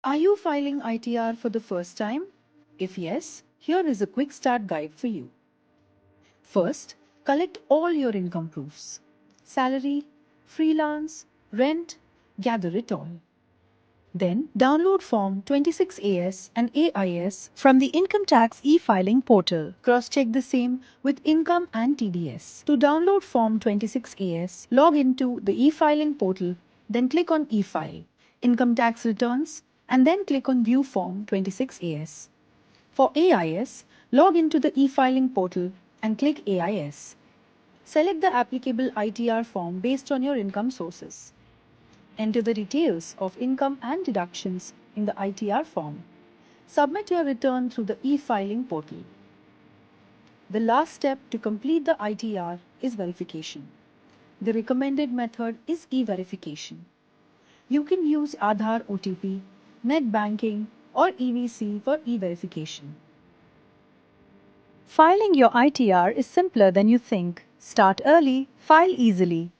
Are you filing ITR for the first time? If yes, here is a quick start guide for you. First, collect all your income proofs. Salary, freelance, rent, gather it all. Then download Form 26AS and AIS from the Income Tax e-filing portal. Cross-check the same with income and TDS. To download Form 26AS, log into the e-filing portal, then click on e-file, income tax returns, and then click on View Form 26AS. For AIS, log into the e-filing portal and click AIS. Select the applicable ITR form based on your income sources. Enter the details of income and deductions in the ITR form. Submit your return through the e-filing portal. The last step to complete the ITR is verification. The recommended method is e-verification. You can use Aadhaar OTP, net banking, or EVC for e-verification. Filing your ITR is simpler than you think. Start early, file easily.